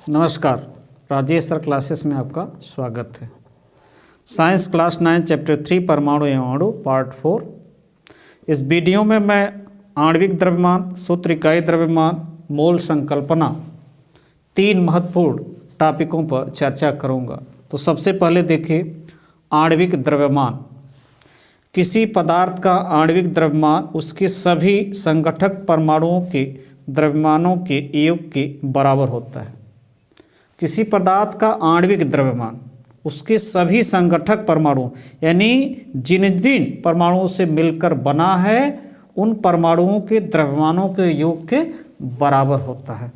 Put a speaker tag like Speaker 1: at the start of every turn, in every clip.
Speaker 1: नमस्कार, Rajesh sir classes में आपका स्वागत है। साइंस क्लास 9 चैप्टर 3 परमाणु एवं अणु पार्ट 4। इस वीडियो में मैं आणविक द्रव्यमान, सूत्र इकाई द्रव्यमान, मोल संकल्पना, 3 महत्वपूर्ण टॉपिकों पर चर्चा करूंगा। तो सबसे पहले देखिए आणविक द्रव्यमान। किसी पदार्थ का आणविक द्रव्यमान उसके सभी संगठक परमाणुओं के द्रव्यमानों के योग के बराबर होता है। किसी पदार्थ का आणविक द्रव्यमान उसके सभी संगठक परमाणु यानी जिन जिन परमाणुओं से मिलकर बना है उन परमाणुओं के द्रव्यमानों के योग के बराबर होता है।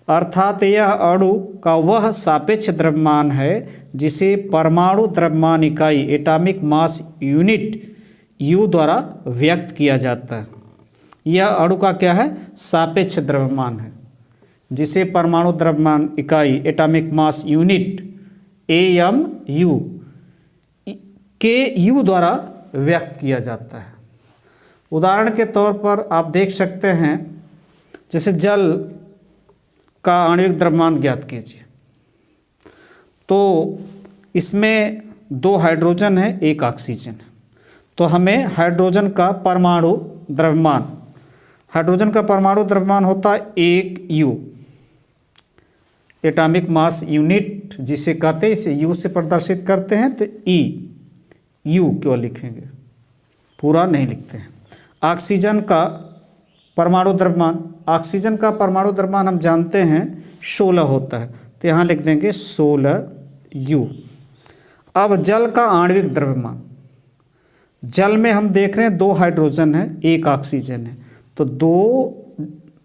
Speaker 1: अर्थात यह अणु का वह सापेक्ष द्रव्यमान है जिसे परमाणु द्रव्यमान इकाई एटॉमिक मास यूनिट U द्वारा व्यक्त किया जाता है। यह अणु का क्या है? सापेक्ष द्रव्यमान है जिसे परमाणु द्रव्यमान इकाई एटॉमिक मास यूनिट AMU के U द्वारा व्यक्त किया जाता है। उदाहरण के तौर पर आप देख सकते हैं, जैसे जल का आणविक द्रव्यमान ज्ञात कीजिए। तो इसमें 2 हाइड्रोजन है, 1 ऑक्सीजन है। तो हमें हाइड्रोजन का परमाणु द्रव्यमान, हाइड्रोजन का परमाणु द्रव्यमान होता है 1 U, एटॉमिक मास यूनिट जिसे कहते हैं, इसे U से प्रदर्शित करते हैं तो EU क्यों लिखेंगे, पूरा नहीं लिखते हैं। ऑक्सीजन का परमाणु द्रव्यमान, ऑक्सीजन का परमाणु द्रव्यमान हम जानते हैं 16 होता है, तो यहाँ लिख देंगे 16U। अब जल का आणविक द्रव्यमान, जल में हम देख रहे हैं 2 हाइड्रोजन है, 1 ऑक्सीजन है। तो 2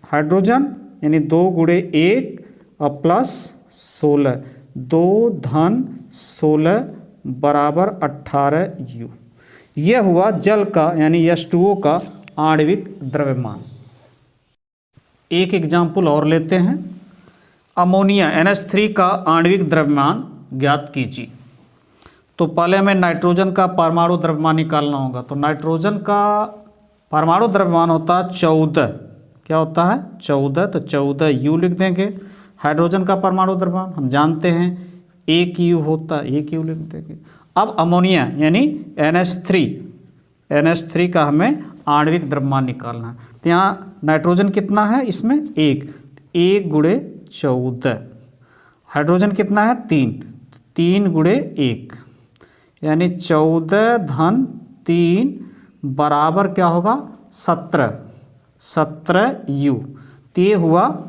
Speaker 1: हाइड्रोजन यानी 2 × 1 और प्लस 16, 2 धन 16 बराबर 18U। यह हुआ जल का यानी H2O का आणविक द्रव्यमान। एक एग्जाम्पल और लेते हैं। अमोनिया NH3 का आणविक द्रव्यमान ज्ञात कीजिए। तो पहले हमें नाइट्रोजन का परमाणु द्रव्यमान निकालना होगा। तो नाइट्रोजन का परमाणु द्रव्यमान होता है 14। क्या होता है? 14। तो 14U लिख देंगे। हाइड्रोजन का परमाणु द्रव्यमान हम जानते हैं 1U होता है, 1U लिख देंगे। अब अमोनिया यानी NH3 का हमें आणविक द्रव्यमान निकालना है। तो यहाँ नाइट्रोजन कितना है? इसमें 1 × 14। हाइड्रोजन कितना है? 3 × 1 यानी 14 धन 3 बराबर क्या होगा? 17U। तो ये हुआ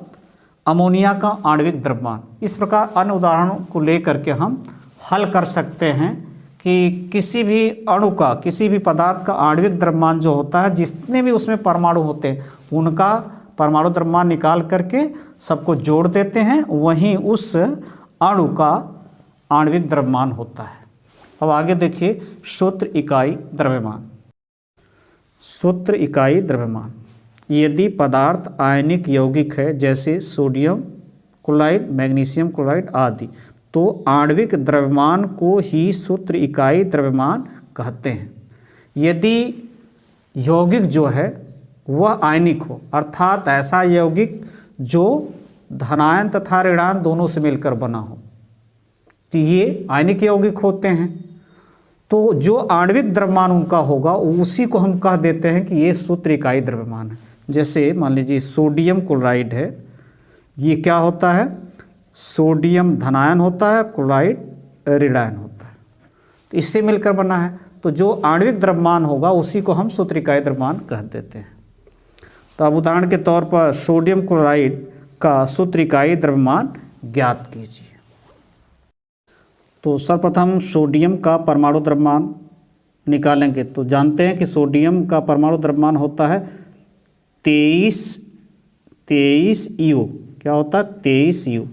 Speaker 1: अमोनिया का आणविक द्रव्यमान। इस प्रकार अन्य उदाहरणों को लेकर के हम हल कर सकते हैं कि किसी भी अणु का, किसी भी पदार्थ का आणविक द्रव्यमान जो होता है, जितने भी उसमें परमाणु होते हैं उनका परमाणु द्रव्यमान निकाल करके सबको जोड़ देते हैं, वहीं उस अणु का आणविक द्रव्यमान होता है। अब आगे देखिए सूत्र इकाई द्रव्यमान। सूत्र इकाई द्रव्यमान, यदि पदार्थ आयनिक यौगिक है जैसे सोडियम क्लोराइड, मैग्नीशियम क्लोराइड आदि, तो आणविक द्रव्यमान को ही सूत्र इकाई द्रव्यमान कहते हैं। यदि यौगिक जो है वह आयनिक हो, अर्थात ऐसा यौगिक जो धनायन तथा ऋणायन दोनों से मिलकर बना हो, तो ये आयनिक यौगिक होते हैं। तो जो आणविक द्रव्यमान उनका होगा उसी को हम कह देते हैं कि ये सूत्र इकाई द्रव्यमान है। जैसे मान लीजिए सोडियम क्लोराइड है, ये क्या होता है? सोडियम धनायन होता है, क्लोराइड ऋणायन होता है, तो इससे मिलकर बना है। तो जो आणविक द्रव्यमान होगा उसी को हम सूत्र इकाई द्रव्यमान कह देते हैं। तो अब उदाहरण के तौर पर सोडियम क्लोराइड का सूत्र इकाई द्रव्यमान ज्ञात कीजिए। तो सर्वप्रथम सोडियम का परमाणु द्रव्यमान निकालेंगे। तो जानते हैं कि सोडियम का परमाणु द्रव्यमान होता है 23U। क्या होता है? 23U।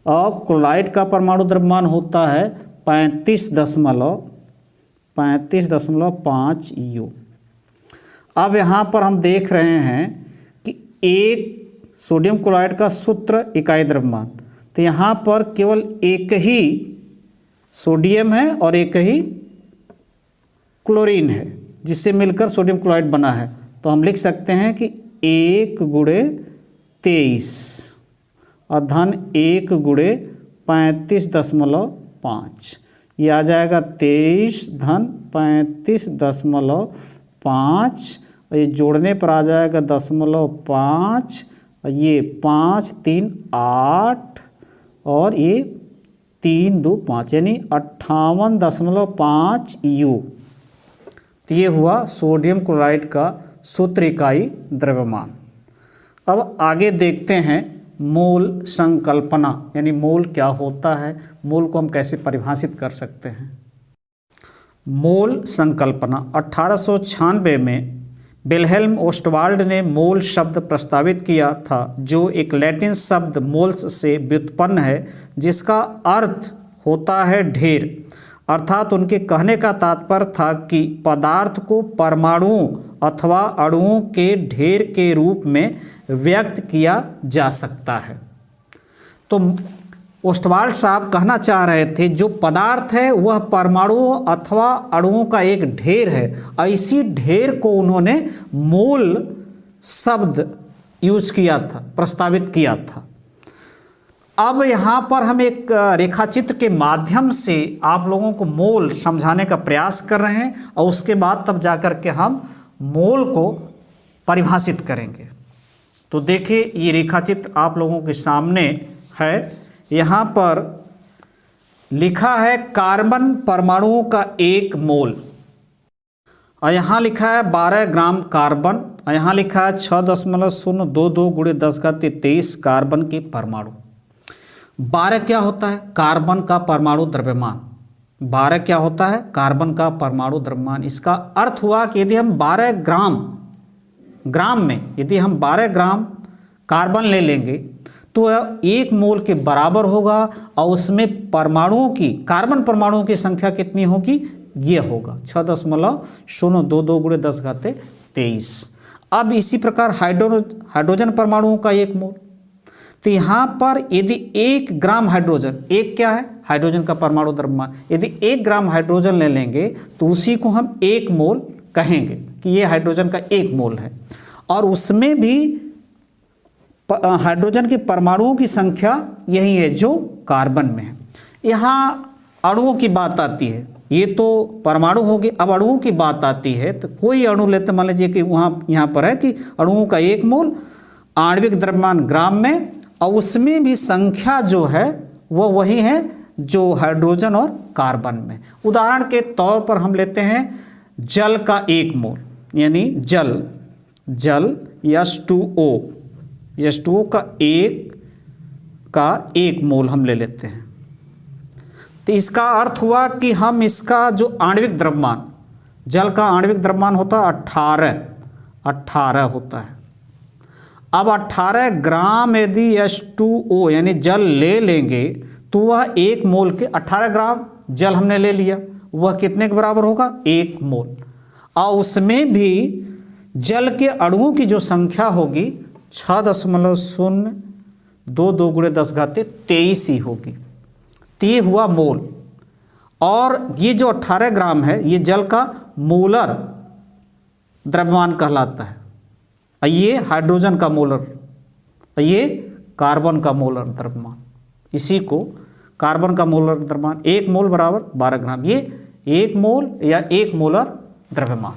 Speaker 1: और क्लोराइड का परमाणु द्रव्यमान होता है 35.5U। अब यहाँ पर हम देख रहे हैं कि एक सोडियम क्लोराइड का सूत्र इकाई द्रव्यमान, तो यहाँ पर केवल एक ही सोडियम है और एक ही क्लोरीन है जिससे मिलकर सोडियम क्लोराइड बना है। तो हम लिख सकते हैं कि 1 × 23 धन 1 गुणे 35.5, ये आ जाएगा 23 धन 35.5, ये जोड़ने पर आ जाएगा 0.5, ये 5 3 8 और ये 3 2 5 यानी 58.5 U। तो ये हुआ सोडियम क्लोराइड का सूत्र इकाई द्रव्यमान। अब आगे देखते हैं मोल संकल्पना, यानी मोल क्या होता है, मोल को हम कैसे परिभाषित कर सकते हैं। मोल संकल्पना 1896 में विल्हेल्म ओस्टवाल्ड ने मोल शब्द प्रस्तावित किया था, जो एक लैटिन शब्द मोल्स से व्युत्पन्न है, जिसका अर्थ होता है ढेर। अर्थात उनके कहने का तात्पर्य था कि पदार्थ को परमाणुओं अथवा अणुओं के ढेर के रूप में व्यक्त किया जा सकता है। तो ओस्टवाल्ड साहब कहना चाह रहे थे जो पदार्थ है वह परमाणुओं अथवा अणुओं का एक ढेर है। ऐसी ढेर को उन्होंने मोल शब्द यूज किया था, प्रस्तावित किया था। अब यहाँ पर हम एक रेखाचित्र के माध्यम से आप लोगों को मोल समझाने का प्रयास कर रहे हैं और उसके बाद तब जाकर के हम मोल को परिभाषित करेंगे। तो देखिए ये रेखाचित्र आप लोगों के सामने है। यहाँ पर लिखा है कार्बन परमाणुओं का 1 मोल, और यहाँ लिखा है 12 ग्राम कार्बन, और यहाँ लिखा है 6.022 गुणे 10⁻23 कार्बन के परमाणु। 12 क्या होता है? कार्बन का परमाणु द्रव्यमान। 12 क्या होता है? कार्बन का परमाणु द्रव्यमान। इसका अर्थ हुआ कि यदि हम 12 ग्राम में यदि हम 12 ग्राम कार्बन ले लेंगे तो 1 मोल के बराबर होगा, और उसमें परमाणुओं की, कार्बन परमाणुओं की संख्या कितनी होगी? ये होगा 6.022 गुणे 10⁻23। अब इसी प्रकार हाइड्रोजन परमाणुओं का 1 मोल। तो यहाँ पर यदि 1 ग्राम हाइड्रोजन, एक क्या है? हाइड्रोजन का परमाणु द्रव्यमान। यदि 1 ग्राम हाइड्रोजन ले लेंगे तो उसी को हम 1 मोल कहेंगे कि ये हाइड्रोजन का 1 मोल है, और उसमें भी हाइड्रोजन के परमाणुओं की संख्या यही है जो कार्बन में है। यहाँ अणुओं की बात आती है, ये तो परमाणु हो गए। अब अणुओं की बात आती है तो कोई अणु लेते, मान लीजिए कि यहाँ पर है कि अणुओं का 1 मोल, आणविक द्रव्यमान ग्राम में, और उसमें भी संख्या जो है वो वही है जो हाइड्रोजन और कार्बन में। उदाहरण के तौर पर हम लेते हैं जल का 1 मोल, यानी जल H2O का 1 मोल हम ले लेते हैं। तो इसका अर्थ हुआ कि हम इसका जो आणविक द्रव्यमान, जल का आणविक द्रव्यमान होता है 18 होता है। अब 18 ग्राम यदि H2O यानी जल ले लेंगे तो वह 1 मोल के, 18 ग्राम जल हमने ले लिया, वह कितने के बराबर होगा? 1 मोल। और उसमें भी जल के अणुओं की जो संख्या होगी 6.022 गुणे 10⁻23 ही होगी। तो ये हुआ मोल। और ये जो 18 ग्राम है ये जल का मोलर द्रव्यमान कहलाता है, और ये हाइड्रोजन का मोलर, और ये कार्बन का मोलर द्रव्यमान। इसी को कार्बन का मोलर द्रव्यमान 1 मोल बराबर 12 ग्राम, ये 1 मोल या 1 मोलर द्रव्यमान।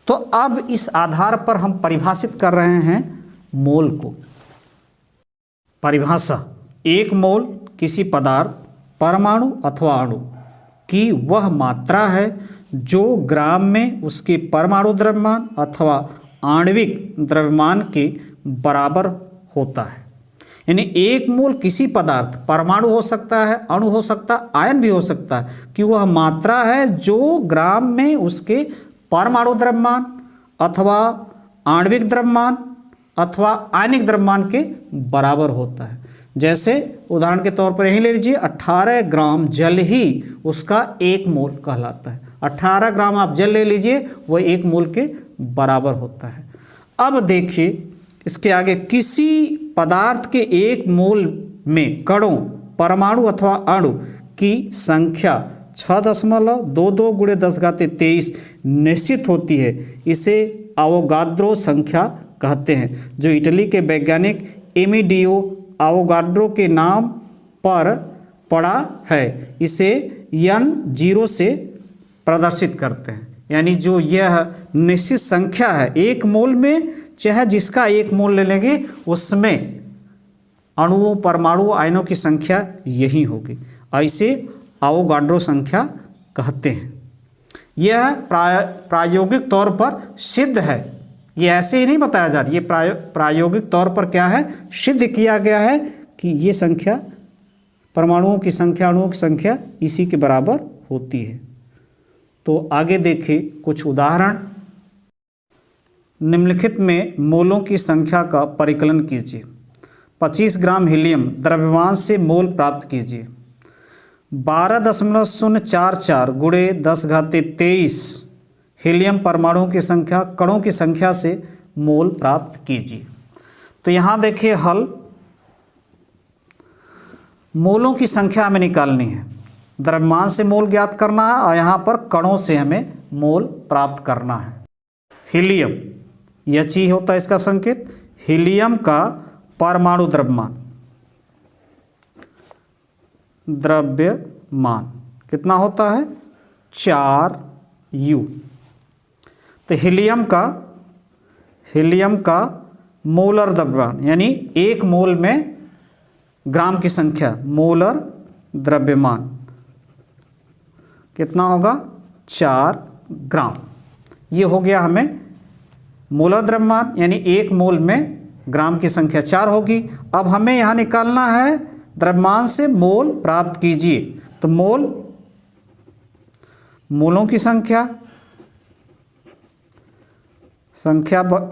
Speaker 1: तो अब इस आधार पर हम परिभाषित कर रहे हैं मोल को। परिभाषा: 1 मोल किसी पदार्थ, परमाणु अथवा अणु की वह मात्रा है जो ग्राम में उसके परमाणु द्रव्यमान अथवा आणविक द्रव्यमान के बराबर होता है। यानी 1 मोल किसी पदार्थ, परमाणु हो सकता है, अणु हो सकता है, आयन भी हो सकता है, कि वह मात्रा है जो ग्राम में उसके परमाणु द्रव्यमान अथवा आणविक द्रव्यमान अथवा आयनिक द्रव्यमान के बराबर होता है। जैसे उदाहरण के तौर पर यही ले लीजिए, 18 ग्राम जल ही उसका 1 मोल कहलाता है। 18 ग्राम आप जल ले लीजिए, वह 1 मोल के बराबर होता है। अब देखिए इसके आगे, किसी पदार्थ के 1 मोल में कणों, परमाणु अथवा अणु की संख्या 6.22 गुणे 10⁻23 निश्चित होती है। इसे अवोगाद्रो संख्या कहते हैं, जो इटली के वैज्ञानिक एमिडियो आवोगाड्रो के नाम पर पड़ा है। इसे n0 से प्रदर्शित करते हैं। यानी जो यह निश्चित संख्या है एक मोल में, चाहे जिसका एक मोल ले लेंगे उसमें अणुओं परमाणु आयनों की संख्या यही होगी। ऐसे आवोगाड्रो संख्या कहते हैं। यह प्रायोगिक तौर पर सिद्ध है। ये ऐसे ही नहीं बताया जा रहा, ये प्रायोगिक तौर पर क्या है, सिद्ध किया गया है कि ये संख्या परमाणुओं की संख्या अणुओं की संख्या इसी के बराबर होती है। तो आगे देखिए कुछ उदाहरण। निम्नलिखित में मोलों की संख्या का परिकलन कीजिए। 25 ग्राम हीलियम द्रव्यमान से मोल प्राप्त कीजिए। 12.044 गुणे 10⁻23 हीलियम परमाणुओं की संख्या कणों की संख्या से मोल प्राप्त कीजिए। तो यहाँ देखिए हल, मोलों की संख्या हमें निकालनी है, द्रव्यमान से मोल ज्ञात करना है और यहाँ पर कणों से हमें मोल प्राप्त करना है। हीलियम यह चीज होता है इसका संकेत। हीलियम का परमाणु द्रव्यमान कितना होता है, 4U। तो हीलियम का मोलर द्रव्यमान यानी एक मोल में ग्राम की संख्या, मोलर द्रव्यमान कितना होगा, 4 ग्राम। ये हो गया हमें मोलर द्रव्यमान, यानी एक मोल में ग्राम की संख्या 4 होगी। अब हमें यहाँ निकालना है द्रव्यमान से मोल प्राप्त कीजिए। तो मोलों की संख्या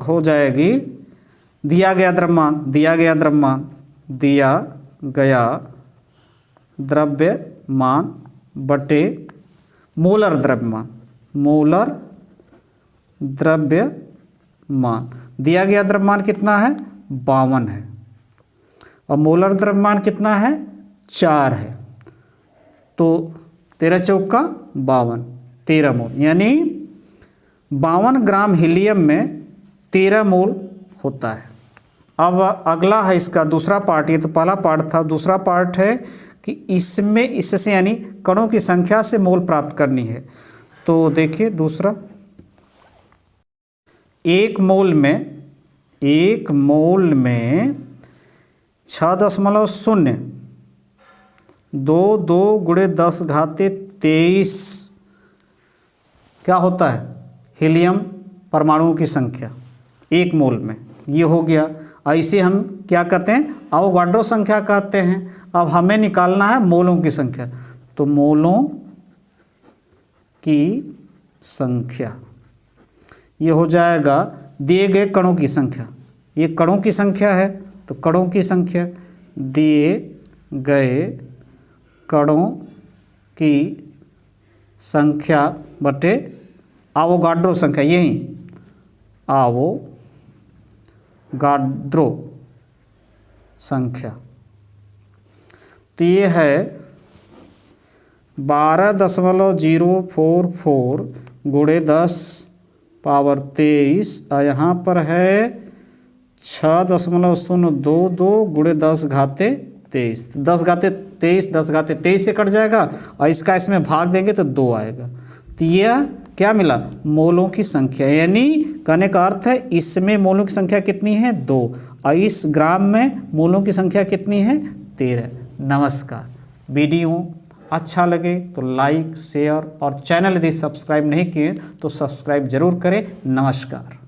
Speaker 1: हो जाएगी दिया गया द्रव्यमान बटे मोलर द्रव्यमान। दिया गया द्रव्यमान कितना है, 52 है और मोलर द्रव्यमान कितना है, 4 है। तो 13 चौका 52, 13 मोल, यानी 52 ग्राम हीलियम में 13 मोल होता है। अब अगला है इसका दूसरा पार्ट। ये तो पहला पार्ट था, दूसरा पार्ट है कि इससे यानी कणों की संख्या से मोल प्राप्त करनी है। तो देखिए दूसरा, एक मोल में 6.022 गुणे 10⁻23 क्या होता है, हीलियम परमाणुओं की संख्या एक मोल में। ये हो गया। ऐसे हम क्या कहते हैं, आवोगाड्रो संख्या कहते हैं। अब हमें निकालना है मोलों की संख्या। तो मोलों की संख्या ये हो जाएगा दिए गए कणों की संख्या। ये कणों की संख्या है, तो कणों की संख्या दिए गए कणों की संख्या बटे आवोगाड्रो संख्या, यही आवोगाड्रो संख्या। तो ये है 12.044 गुणे 10⁻23 और यहाँ पर है 6.022 गुणे 10⁻23। 10⁻23 से कट जाएगा और इसका इसमें भाग देंगे तो 2 आएगा। तो यह क्या मिला, मोलों की संख्या। यानी कहने का अर्थ है इसमें मोलों की संख्या कितनी है, 2, और इस ग्राम में मोलों की संख्या कितनी है, 13। नमस्कार। वीडियो अच्छा लगे तो लाइक शेयर और चैनल यदि सब्सक्राइब नहीं किए तो सब्सक्राइब जरूर करें। नमस्कार।